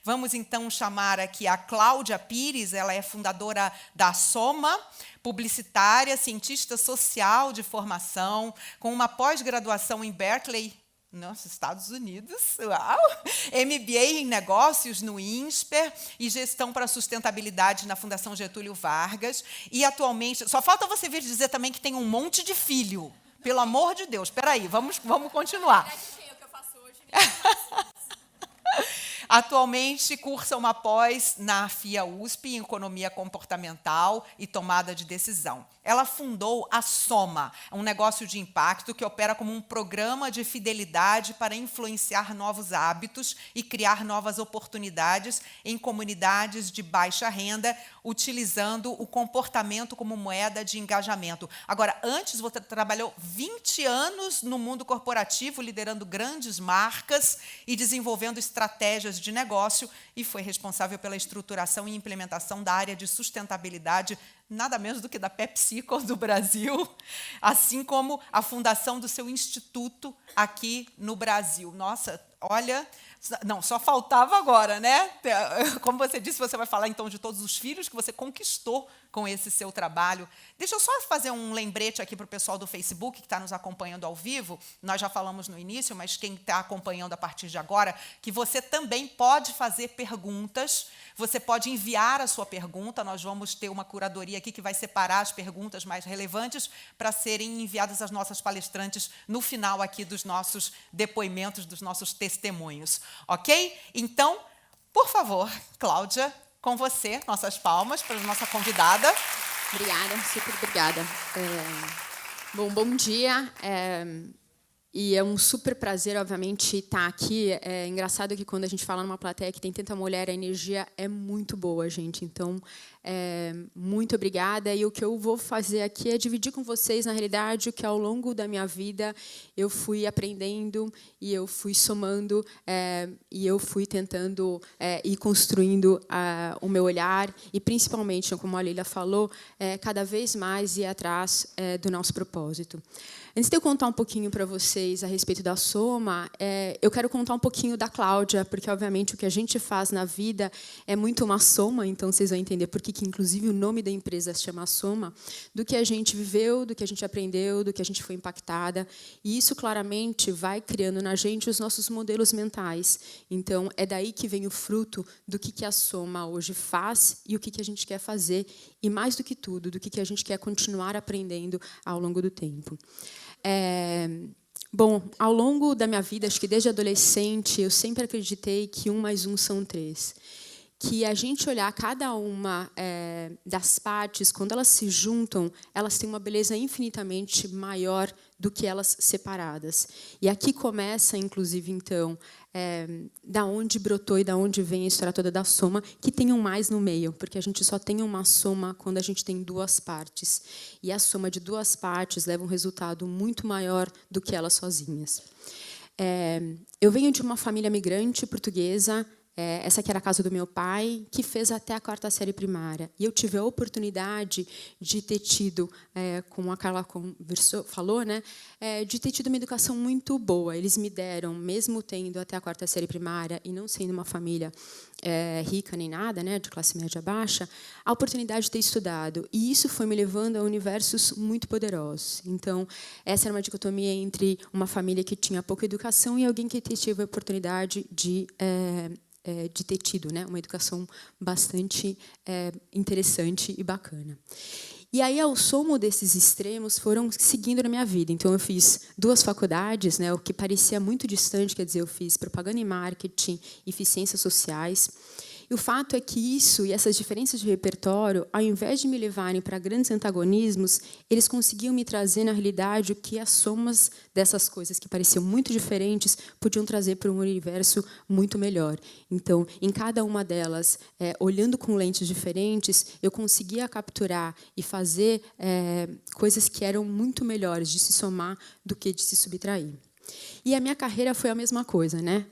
Vamos, então, chamar aqui a Cláudia Pires, ela é fundadora da Soma, publicitária, cientista social de formação, com uma pós-graduação em Berkeley, nos Estados Unidos, uau! MBA em negócios no INSPER e gestão para sustentabilidade na Fundação Getúlio Vargas. E, atualmente, só falta você vir dizer também que tem um monte de filho. Pelo amor de Deus, espera aí, vamos continuar. Atualmente, cursa uma pós na FIA-USP em Economia Comportamental e Tomada de Decisão. Ela fundou a Soma, um negócio de impacto que opera como um programa de fidelidade para influenciar novos hábitos e criar novas oportunidades em comunidades de baixa renda, utilizando o comportamento como moeda de engajamento. Agora, antes você trabalhou 20 anos no mundo corporativo, liderando grandes marcas e desenvolvendo estratégias de negócio, e foi responsável pela estruturação e implementação da área de sustentabilidade, nada menos do que da PepsiCo do Brasil, assim como a fundação do seu instituto aqui no Brasil. Nossa, olha, não, só faltava agora, né? Como você disse, você vai falar, então, de todos os filhos que você conquistou com esse seu trabalho. Deixa eu só fazer um lembrete aqui para o pessoal do Facebook, que está nos acompanhando ao vivo. Nós já falamos no início, mas quem está acompanhando a partir de agora, que você também pode fazer perguntas, você pode enviar a sua pergunta, nós vamos ter uma curadoria aqui que vai separar as perguntas mais relevantes para serem enviadas às nossas palestrantes no final aqui dos nossos depoimentos, dos nossos testemunhos. Ok? Então, por favor, Cláudia, com você, nossas palmas para a nossa convidada. Obrigada, super obrigada. Bom dia. E é um super prazer, obviamente, estar aqui. É engraçado que quando a gente fala numa plateia que tem tanta mulher, a energia é muito boa, gente. Então, muito obrigada. E o que eu vou fazer aqui é dividir com vocês, na realidade, o que ao longo da minha vida eu fui aprendendo e eu fui somando e eu fui tentando ir construindo o meu olhar e, principalmente, como a Leila falou, cada vez mais ir atrás do nosso propósito. Antes de eu contar um pouquinho para vocês a respeito da Soma, eu quero contar um pouquinho da Cláudia, porque, obviamente, o que a gente faz na vida é muito uma soma, então vocês vão entender por que, inclusive, o nome da empresa se chama Soma, do que a gente viveu, do que a gente aprendeu, do que a gente foi impactada. E isso, claramente, vai criando na gente os nossos modelos mentais. Então, é daí que vem o fruto do que a Soma hoje faz e o que a gente quer fazer, e, mais do que tudo, do que a gente quer continuar aprendendo ao longo do tempo. Bom, ao longo da minha vida, acho que desde adolescente, eu sempre acreditei que 1 mais 1 são 3. Que a gente olhar cada uma das partes, quando elas se juntam, elas têm uma beleza infinitamente maior do que elas separadas. E aqui começa, inclusive, então, da onde brotou e da onde vem a história toda da Soma, que tem um mais no meio, porque a gente só tem uma soma quando a gente tem 2 partes. E a soma de 2 partes leva um resultado muito maior do que elas sozinhas. Eu venho de uma família migrante portuguesa. Essa aqui era a casa do meu pai, que fez até a 4ª série primária. E eu tive a oportunidade de ter tido, como a Carla falou, né, de ter tido uma educação muito boa. Eles me deram, mesmo tendo até a 4ª série primária e não sendo uma família rica nem nada, né, de classe média baixa, a oportunidade de ter estudado. E isso foi me levando a universos muito poderosos. Então, essa era uma dicotomia entre uma família que tinha pouca educação e alguém que teve a oportunidade de ter tido, né, uma educação bastante interessante e bacana. E aí, ao somo desses extremos, foram seguindo na minha vida. Então, eu fiz 2 faculdades, né, o que parecia muito distante, quer dizer, eu fiz propaganda e marketing e fiz ciências sociais. E o fato é que isso e essas diferenças de repertório, ao invés de me levarem para grandes antagonismos, eles conseguiam me trazer, na realidade, o que as somas dessas coisas que pareciam muito diferentes podiam trazer para um universo muito melhor. Então, em cada uma delas, olhando com lentes diferentes, eu conseguia capturar e fazer coisas que eram muito melhores de se somar do que de se subtrair. E a minha carreira foi a mesma coisa, né?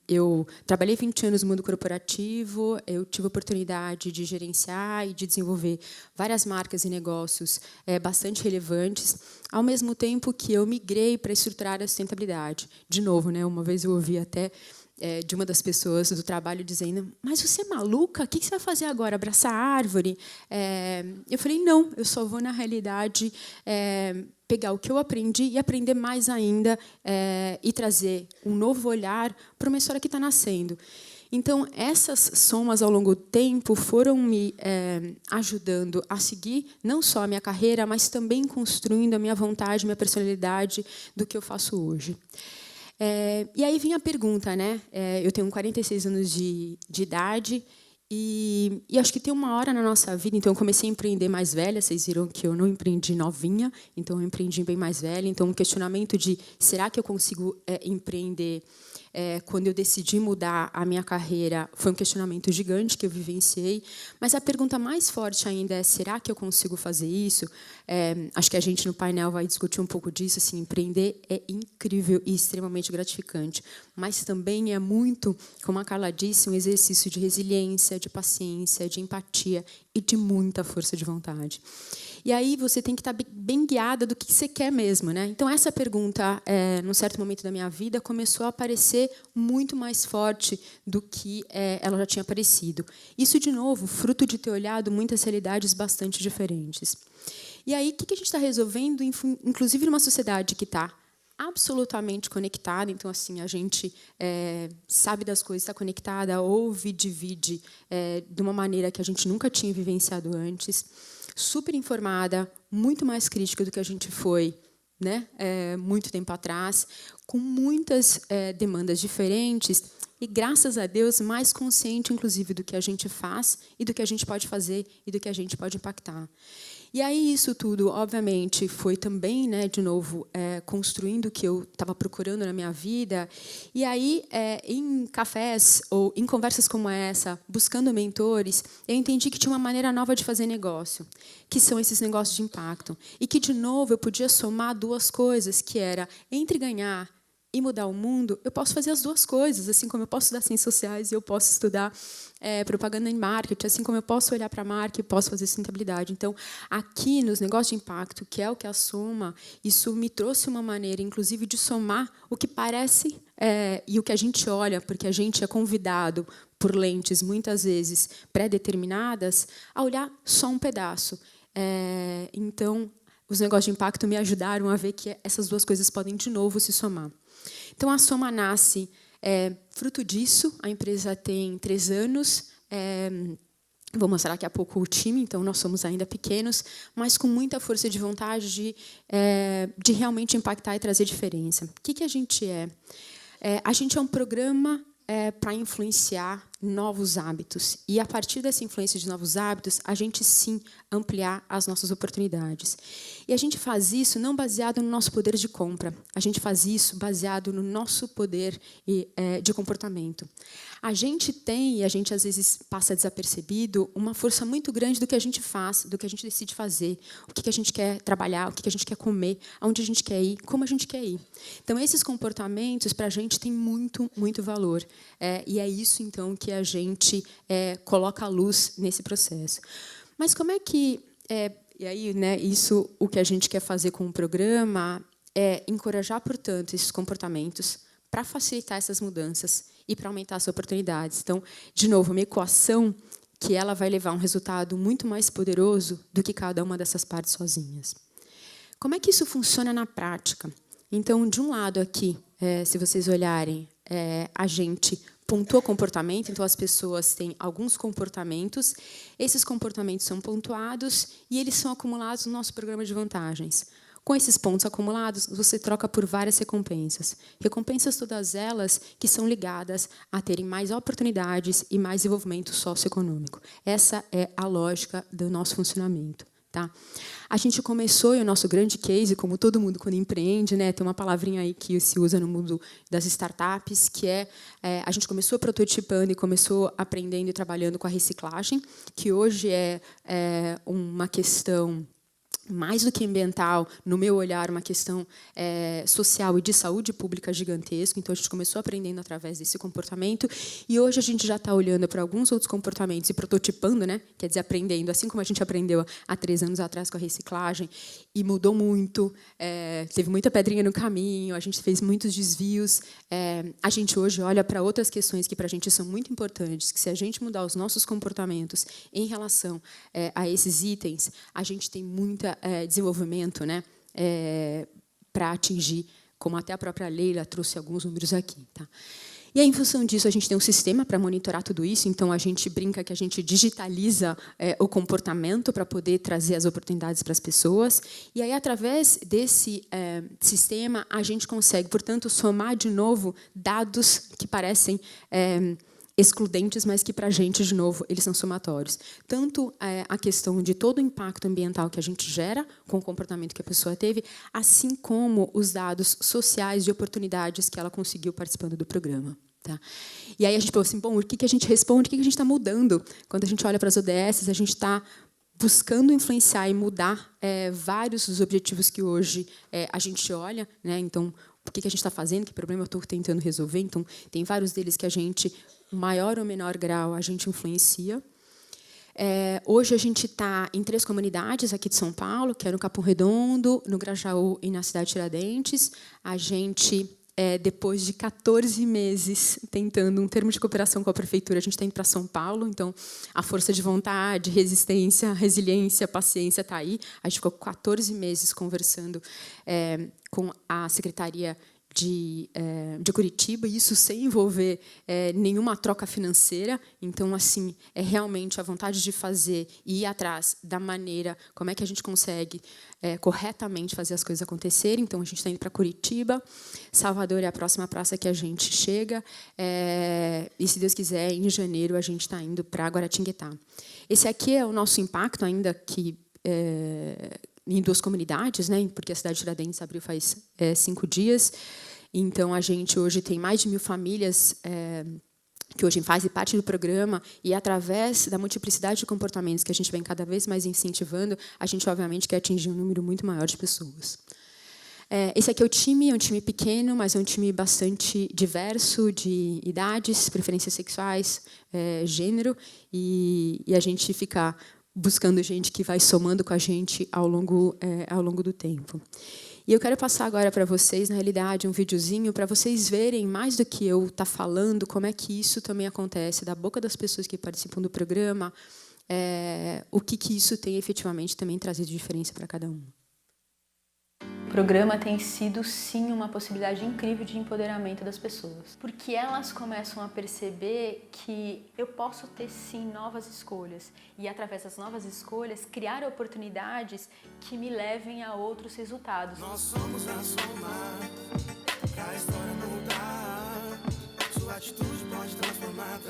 Eu trabalhei 20 anos no mundo corporativo, eu tive a oportunidade de gerenciar e de desenvolver várias marcas e negócios bastante relevantes, ao mesmo tempo que eu migrei para estruturar a sustentabilidade. De novo, né? Uma vez eu ouvi até de uma das pessoas do trabalho dizendo: mas você é maluca? O que você vai fazer agora? Abraçar a árvore? Eu falei: não, eu só vou, na realidade, pegar o que eu aprendi e aprender mais ainda e trazer um novo olhar para uma história que está nascendo. Então, essas somas, ao longo do tempo, foram me ajudando a seguir não só a minha carreira, mas também construindo a minha vontade, minha personalidade do que eu faço hoje. E aí vinha a pergunta, né? Eu tenho 46 anos de idade e acho que tem uma hora na nossa vida. Então, eu comecei a empreender mais velha. Vocês viram que eu não empreendi novinha, então eu empreendi bem mais velha. Então, um questionamento de será que eu consigo empreender quando eu decidi mudar a minha carreira foi um questionamento gigante que eu vivenciei. Mas a pergunta mais forte ainda é: será que eu consigo fazer isso? Acho que a gente no painel vai discutir um pouco disso. Assim, empreender é incrível e extremamente gratificante, mas também é muito, como a Carla disse, um exercício de resiliência, de paciência, de empatia e de muita força de vontade. E aí você tem que estar bem guiada do que você quer mesmo, né? Então, essa pergunta, num certo momento da minha vida, começou a aparecer muito mais forte do que ela já tinha aparecido. Isso, de novo, fruto de ter olhado muitas realidades bastante diferentes. E aí, o que a gente está resolvendo, inclusive numa sociedade que está absolutamente conectada? Então, assim, a gente sabe das coisas, está conectada, ouve, divide de uma maneira que a gente nunca tinha vivenciado antes, super informada, muito mais crítica do que a gente foi, né? Muito tempo atrás, com muitas demandas diferentes e, graças a Deus, mais consciente, inclusive, do que a gente faz e do que a gente pode fazer e do que a gente pode impactar. E aí isso tudo, obviamente, foi também, né, de novo, construindo o que eu estava procurando na minha vida. E aí, em cafés ou em conversas como essa, buscando mentores, eu entendi que tinha uma maneira nova de fazer negócio, que são esses negócios de impacto. E que, de novo, eu podia somar duas coisas, que era, entre ganhar e mudar o mundo, eu posso fazer as duas coisas, assim como eu posso estudar ciências sociais e eu posso estudar propaganda e marketing, assim como eu posso olhar para a marca e posso fazer sustentabilidade. Então, aqui nos negócios de impacto, que é o que a Soma, isso me trouxe uma maneira, inclusive, de somar o que parece e o que a gente olha, porque a gente é convidado por lentes, muitas vezes, pré-determinadas, a olhar só um pedaço. Então, os negócios de impacto me ajudaram a ver que essas duas coisas podem, de novo, se somar. Então, a Soma nasce fruto disso. A empresa tem 3 anos. Vou mostrar daqui a pouco o time, então nós somos ainda pequenos, mas com muita força de vontade de realmente impactar e trazer diferença. O que a gente é? A gente é um programa para influenciar novos hábitos. E, a partir dessa influência de novos hábitos, a gente, sim, ampliar as nossas oportunidades. E a gente faz isso não baseado no nosso poder de compra. A gente faz isso baseado no nosso poder de comportamento. A gente tem, e a gente, às vezes, passa desapercebido, uma força muito grande do que a gente faz, do que a gente decide fazer, o que a gente quer trabalhar, o que a gente quer comer, aonde a gente quer ir, como a gente quer ir. Então, esses comportamentos, para a gente, têm muito, muito valor. E é isso, então, que a gente coloca a luz nesse processo. Mas como é que... e aí, né, isso, o que a gente quer fazer com o programa é encorajar, portanto, esses comportamentos para facilitar essas mudanças e para aumentar as oportunidades. Então, de novo, uma equação que ela vai levar a um resultado muito mais poderoso do que cada uma dessas partes sozinhas. Como é que isso funciona na prática? Então, de um lado aqui, se vocês olharem, a gente pontua comportamento, então as pessoas têm alguns comportamentos, esses comportamentos são pontuados e eles são acumulados no nosso programa de vantagens. Com esses pontos acumulados, você troca por várias recompensas. Recompensas todas elas que são ligadas a terem mais oportunidades e mais desenvolvimento socioeconômico. Essa é a lógica do nosso funcionamento. Tá? A gente começou, e o nosso grande case, como todo mundo quando empreende, né, tem uma palavrinha aí que se usa no mundo das startups, que a gente começou prototipando e começou aprendendo e trabalhando com a reciclagem, que hoje é uma questão mais do que ambiental, no meu olhar, uma questão social e de saúde pública gigantesca. Então, a gente começou aprendendo através desse comportamento e hoje a gente já está olhando para alguns outros comportamentos e prototipando, né? Quer dizer, aprendendo, assim como a gente aprendeu há 3 anos atrás com a reciclagem, e mudou muito, teve muita pedrinha no caminho, a gente fez muitos desvios. A gente hoje olha para outras questões que para a gente são muito importantes, que se a gente mudar os nossos comportamentos em relação a esses itens, a gente tem muita desenvolvimento, né, para atingir, como até a própria Leila trouxe alguns números aqui. Tá? E aí, em função disso, a gente tem um sistema para monitorar tudo isso, então a gente brinca que a gente digitaliza o comportamento para poder trazer as oportunidades para as pessoas, e aí, através desse sistema, a gente consegue, portanto, somar de novo dados que parecem excludentes, mas que, para a gente, de novo, eles são somatórios. Tanto a questão de todo o impacto ambiental que a gente gera com o comportamento que a pessoa teve, assim como os dados sociais de oportunidades que ela conseguiu participando do programa. Tá? E aí a gente falou assim, bom, o que a gente responde, o que a gente está mudando? Quando a gente olha para as ODS, a gente está buscando influenciar e mudar vários dos objetivos que hoje a gente olha, né? Então, o que a gente está fazendo, que problema eu estou tentando resolver. Então, tem vários deles que a gente, em maior ou menor grau, a gente influencia. Hoje a gente está em 3 comunidades aqui de São Paulo, que é no Capão Redondo, no Grajaú e na cidade de Tiradentes. A gente, depois de 14 meses tentando um termo de cooperação com a prefeitura, a gente está indo para São Paulo. Então, a força de vontade, resistência, resiliência, paciência está aí. A gente ficou 14 meses conversando com a Secretaria de Curitiba, isso sem envolver nenhuma troca financeira. Então, assim, é realmente a vontade de fazer e ir atrás da maneira, como é que a gente consegue corretamente fazer as coisas acontecerem. Então, a gente está indo para Curitiba, Salvador é a próxima praça que a gente chega, e, se Deus quiser, em janeiro, a gente está indo para Guaratinguetá. Esse aqui é o nosso impacto, ainda que em 2 comunidades, né? Porque a cidade de Tiradentes abriu faz 5 dias. Então, a gente hoje tem mais de 1.000 famílias que hoje fazem parte do programa, e, através da multiplicidade de comportamentos que a gente vem cada vez mais incentivando, a gente, obviamente, quer atingir um número muito maior de pessoas. Esse aqui é um time pequeno, mas é um time bastante diverso de idades, preferências sexuais, gênero, e a gente fica buscando gente que vai somando com a gente ao longo do tempo. E eu quero passar agora para vocês, na realidade, um videozinho para vocês verem, mais do que eu estar falando, como é que isso também acontece da boca das pessoas que participam do programa, o que isso tem efetivamente também trazido de diferença para cada um. O programa tem sido, sim, uma possibilidade incrível de empoderamento das pessoas, porque elas começam a perceber que eu posso ter, sim, novas escolhas, e, através das novas escolhas, criar oportunidades que me levem a outros resultados. Nós somos a soma, pra história mudar, sua atitude pode transformar.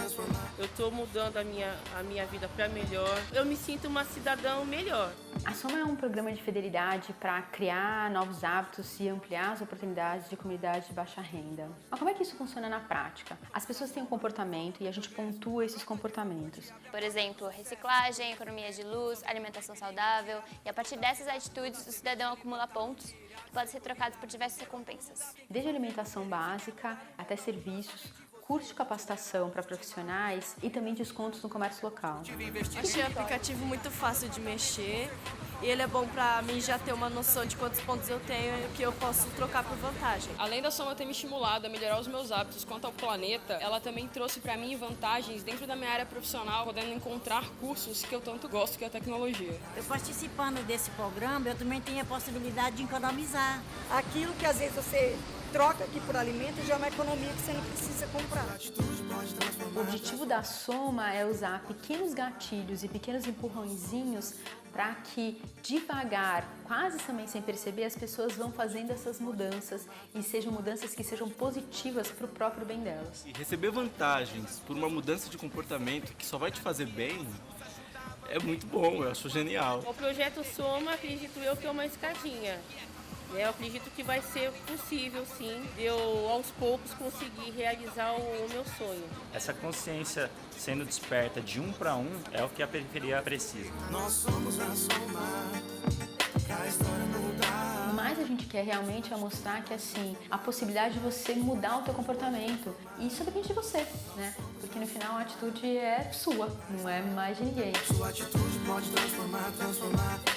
Eu estou mudando a minha vida para melhor, eu me sinto uma cidadã melhor. A Soma é um programa de fidelidade para criar novos hábitos e ampliar as oportunidades de comunidades de baixa renda. Mas como é que isso funciona na prática? As pessoas têm um comportamento e a gente pontua esses comportamentos. Por exemplo, reciclagem, economia de luz, alimentação saudável, e a partir dessas atitudes o cidadão acumula pontos que podem ser trocados por diversas recompensas. Desde alimentação básica até serviços, curso de capacitação para profissionais e também descontos no comércio local. Achei o aplicativo muito fácil de mexer e ele é bom para mim já ter uma noção de quantos pontos eu tenho e o que eu posso trocar por vantagem. Além da Soma ter me estimulado a melhorar os meus hábitos quanto ao planeta, ela também trouxe para mim vantagens dentro da minha área profissional, podendo encontrar cursos que eu tanto gosto, que é a tecnologia. Eu participando desse programa, eu também tenho a possibilidade de economizar. Aquilo que às vezes você troca aqui por alimento já é uma economia que você não precisa comprar. O objetivo da Soma é usar pequenos gatilhos e pequenos empurrãozinhos para que, devagar, quase também sem perceber, as pessoas vão fazendo essas mudanças e sejam mudanças que sejam positivas para o próprio bem delas. E receber vantagens por uma mudança de comportamento que só vai te fazer bem é muito bom, eu acho genial. O projeto Soma, acredito eu, que é uma escadinha. Eu acredito que vai ser possível, sim, de eu, aos poucos, conseguir realizar o meu sonho. Essa consciência sendo desperta de um para um é o que a periferia precisa. Nós somos a Soma. Mas a gente quer realmente é mostrar que assim, a possibilidade de você mudar o teu comportamento. E isso depende de você, né? Porque no final a atitude é sua, não é mais de ninguém. Sua atitude pode transformar.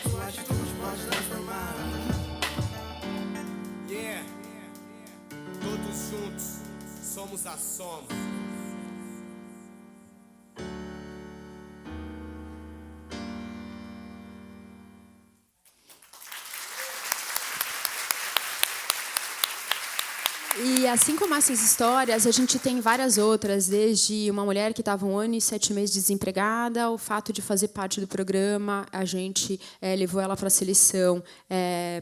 Sua atitude pode transformar. Yeah. Todos juntos somos a soma. E assim como essas histórias, a gente tem várias outras, desde uma mulher que estava 1 ano e 7 meses desempregada, o fato de fazer parte do programa, a gente levou ela para a seleção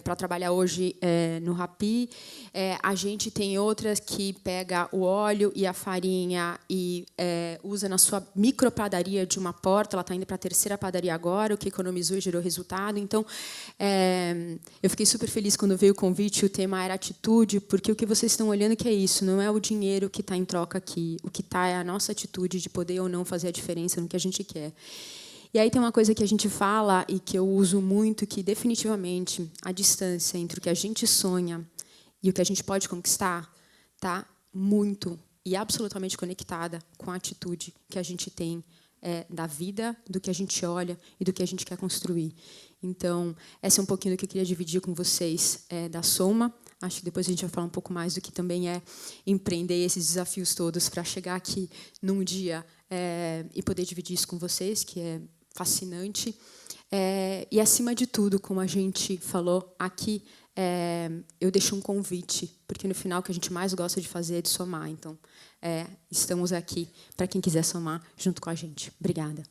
para trabalhar hoje no Rappi. A gente tem outras que pega o óleo e a farinha e usa na sua micropadaria de uma porta, ela está indo para a 3ª padaria agora, o que economizou e gerou resultado. Então, eu fiquei super feliz quando veio o convite, o tema era atitude, porque o que vocês estão olhando que é isso, não é o dinheiro que está em troca aqui, o que está é a nossa atitude de poder ou não fazer a diferença no que a gente quer. E aí tem uma coisa que a gente fala e que eu uso muito, que definitivamente a distância entre o que a gente sonha e o que a gente pode conquistar está muito e absolutamente conectada com a atitude que a gente tem da vida, do que a gente olha e do que a gente quer construir. Então, essa é um pouquinho do que eu queria dividir com vocês da Soma. Acho que depois a gente vai falar um pouco mais do que também é empreender esses desafios todos para chegar aqui num dia e poder dividir isso com vocês, que é fascinante. E, acima de tudo, como a gente falou aqui, eu deixo um convite, porque no final o que a gente mais gosta de fazer é de somar. Então, estamos aqui para quem quiser somar junto com a gente. Obrigada.